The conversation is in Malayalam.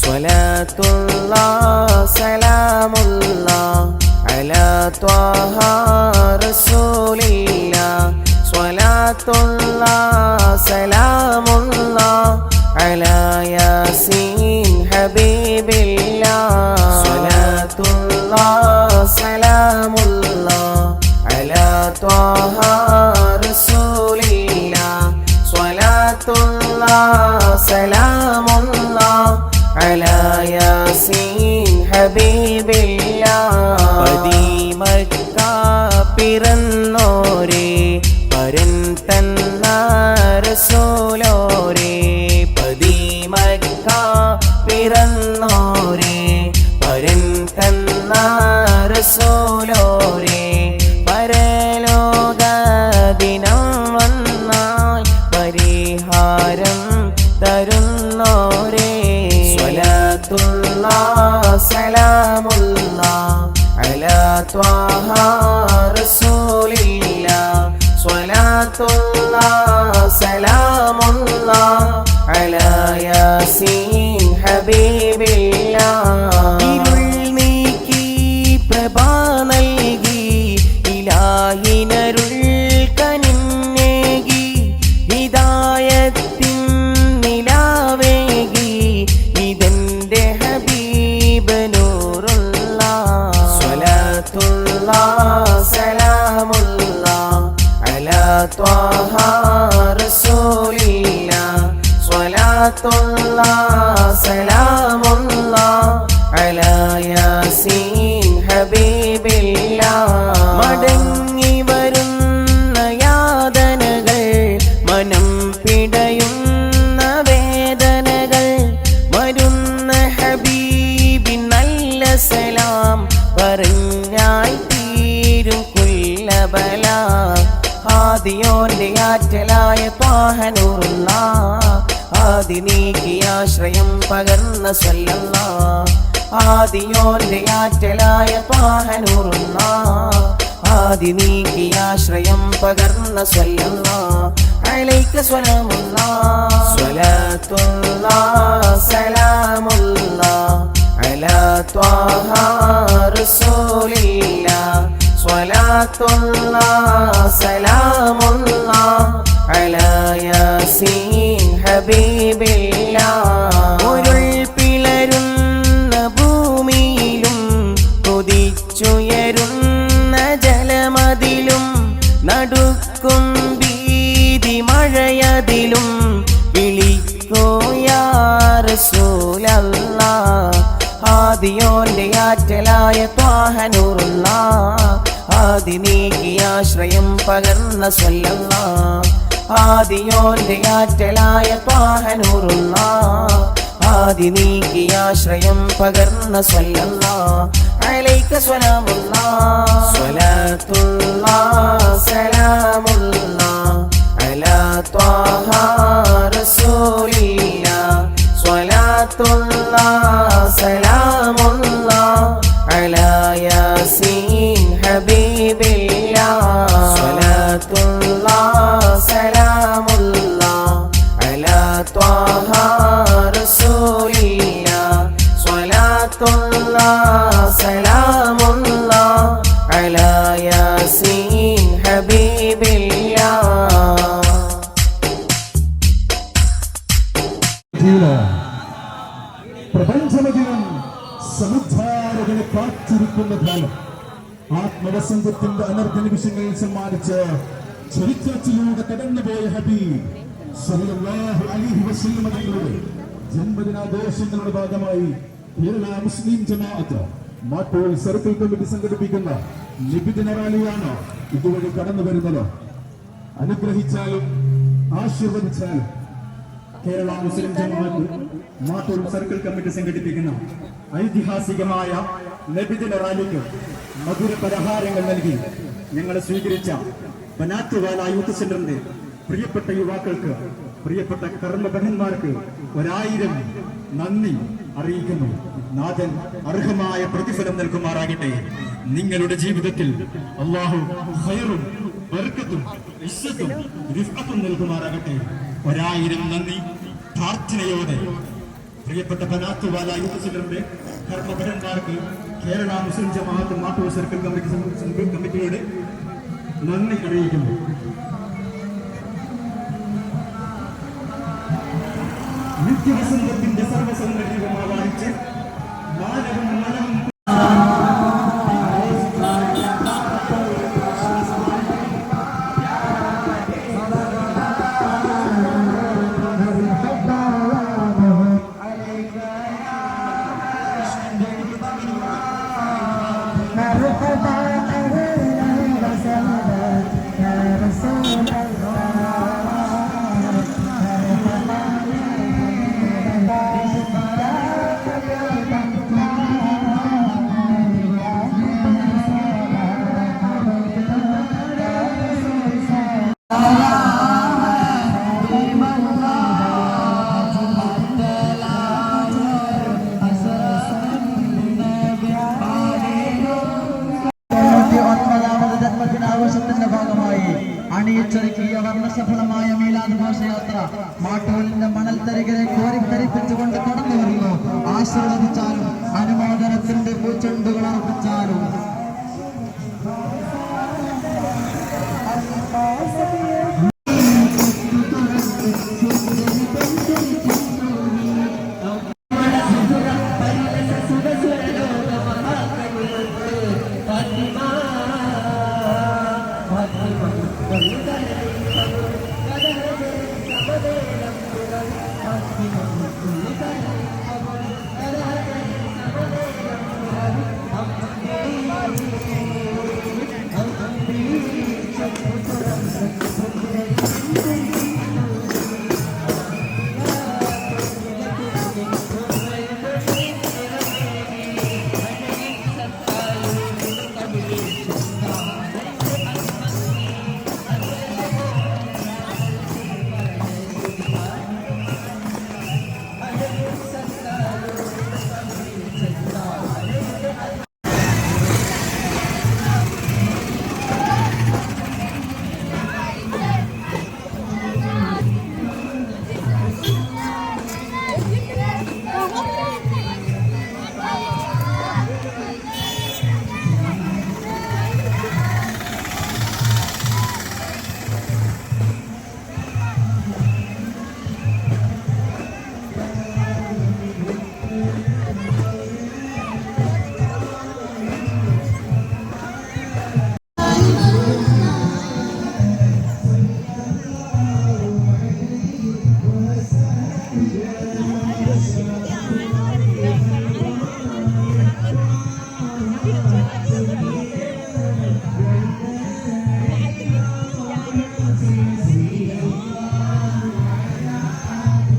സ്വലാത്തുല്ലാഹ് സലാമുല്ലാഹ് അലാ ത്വാഹ റസൂലില്ലാഹ് സ്വലാത്തുല്ലാഹ് സലാമുല്ലാഹ് അലാ യാസീൻ ഹബീബില്ലാഹ് സ്വലാത്തുല്ലാഹ് സലാമുല്ലാഹ് അലാ ത്വാഹ റസൂലില്ലാഹ് സ്വലാത്തുല്ലാഹ് സലാമുല്ലാഹ് അലാ യാസീൻ ഹബീബില്ലാഹ് പതിമക്ക പിറന്നോരേ പരൻ തന്ന റസൂലോരേ പതിമക്ക പിറന്നോരേ പരൻ തന്ന റസൂലോരേ പരലോക ദിനം വന്നാൽ പരിഹാരം തരുന്നോരേ സ്വലാത്തുല്ലാഹ് സലാമുല്ലാഹ് അലാ ത്വാഹ റസൂലില്ലാഹ് സ്വലാത്തുല്ലാഹ് സലാമുല്ലാഹ് അലാ യാസീൻ ഹബീബില്ലാഹ് ഇരുൾ നീക്കി പ്രഭ നൽകി ഇലാഹിനരുൾ കനിന്നേകി ഹിദായത്തിൻ നിലാവേകി ഇതെന്റെ ഹബീബ് നൂറുല്ലാഹ് സ്വലാത്തുല്ലാഹ് സലാമുല്ലാഹ് അലാ ത്വാഹ റസൂലില്ലാഹ് സ്വലാത്തുല്ലാഹ് സലാമുല്ലാഹ് അലാ യാസീൻ ഹബീബില്ലാഹ് മടങ്ങി വരുന്ന യാതനകൾ മനം പിടയുന്ന വേദനകൾ വരുന്ന ഹബീബിൻ നല്ല സലാം പറഞ്ഞാൽ തീരും കുല്ലബല ആദിയോന്റെ ആറ്റലായ ത്വാഹ നൂറുല്ലാഹ് ആദി നീക്കി ആശ്രയം പകർന്ന സ്വല്ലല്ലാഹ് ആദിയോന്റെ ആറ്റലായ ത്വാഹ നൂറുല്ലാഹ് ആദി നീക്കി ആശ്രയം പകർന്ന സ്വല്ലല്ലാഹ് അലൈക സ്വലാമുല്ലാഹ് സ്വലാത്തുല്ലാഹ് സലാമുല്ലാഹ് അലാ ത്വാഹ റസൂലില്ലാഹ് സ്വലാത്തുല്ലാഹ് സലാമുല്ലാഹ് അലാ യാസീൻ ഹബീബില്ലാഹ് ഉരുൾ പിളരുന്ന ഭൂമിയിലും കൊതിച്ചുയരുന്ന ജലമതിലും നടുക്കും ഭീതി മഴയതിലും വിളിക്കോ യാ റസൂലല്ലാഹ് ആദിയോന്റെ ആറ്റലായ ത്വാഹ നൂറുല്ലാഹ് ആദി നീക്കി ആശ്രയം പകർന്ന സ്വല്ലല്ലാഹ് ആദിയോന്റെ ആറ്റലായ ത്വാഹ നൂറുല്ലാഹ് ആദി നീക്കി ആശ്രയം പകർന്ന സ്വല്ലല്ലാഹ് അലൈക സ്വലാമുല്ലാഹ് സ്വലാത്തുല്ലാഹ് സലാമുല്ലാഹ് അലാ ത്വാഹ റസൂലില്ലാഹ് സ്വലാത്തുല്ലാഹ് സലാമുല്ലാഹ് അലാ യാസീൻ ഹബീബില്ലാഹ് സ്വലാത്തുല്ലാഹ് സലാമുല്ലാഹ് അലാ ത്വാഹ റസൂലില്ലാഹ് സ്വലാത്തുല്ലാഹ് സലാമുല്ലാഹ് അലാ യാസീൻ ഹബീബില്ലാഹ് പ്രപഞ്ചമതിനും സമുദ്ധാരകളെ കാത്തിരിക്കുന്ന കാലം ആത്മവസന്തത്തിന്റെ അനർഘ നിമിഷങ്ങളിൽ സമ്മാനിച്ച് ചരിത്രത്തിലൂടെ കടന്നുപോയ ഹബീബ് സല്ലല്ലാഹു അലൈഹി വസല്ലം തങ്ങളുടെ ജന്മദിനാഘോഷങ്ങളുടെ ഭാഗമായി കേരള മുസ്ലിം ജമാഅത്ത് മാട്ടൂൽ സർക്കിൾ കമ്മിറ്റി സംഘടിപ്പിക്കുന്ന നിബിദിന റാലിയാണ് ഇതുവഴി കടന്നു വരുന്നത്. അനുഗ്രഹിച്ചാലും ആശീർവദിച്ചാലും കേരള മുസ്ലിം ജമാഅത്ത് മാട്ടൂൽ സർക്കിൾ കമ്മിറ്റി സംഘടിപ്പിക്കുന്ന ഐതിഹാസികമായ നബിദിന റാലിക്ക് മധുര പലഹാരങ്ങൾ നൽകി ഞങ്ങളെ സ്വീകരിച്ച ബനാത്തുവാല യൂത്ത് സെന്ററിന്റെ പ്രിയപ്പെട്ട യുവാക്കൾക്ക്, പ്രിയപ്പെട്ട കർമ്മബഹന്മാർക്ക് 1000 നന്ദി അറിയിക്കുന്നു. നാഥൻ അർഹമായ പ്രതിഫലം നൽകുമാറാകട്ടെ. നിങ്ങളുടെ ജീവിതത്തിൽ അല്ലാഹു ഖൈറും ബർക്കത്തും ഇസ്സത്തും റിഫ്അത്തും നൽകുമാറാകട്ടെ. 1000 നന്ദി പ്രാർത്ഥനയോടെ പ്രിയപ്പെട്ട ബനാത്തുവാല യൂത്ത് സെന്ററിന്റെ കർമ്മഭടന്മാർക്ക് കേരള മുസ്ലിം ജമാഅത്ത് മാട്ടൂർ സർക്കിൾ കമ്മിറ്റിയുടെ നന്ദി അറിയിക്കുന്നു. നിത്യവസന്തത്തിന്റെ സർവ്വസൗന്ദര്യവും വായിച്ച് മാനവും മനവും ആഘോഷത്തിന്റെ ഭാഗമായി അണിയിച്ചൊരുക്കിയ വർണ്ണസഫലമായ മീലാദ് ഘോഷയാത്ര മാട്ടൂരിന്റെ മണൽത്തരികളെ കോരിത്തരിപ്പിച്ചുകൊണ്ട് കടന്നു വരുന്നു. ആശീർവദിച്ചാലും അനുമോദനത്തിന്റെ പൂച്ചെണ്ടുകൾ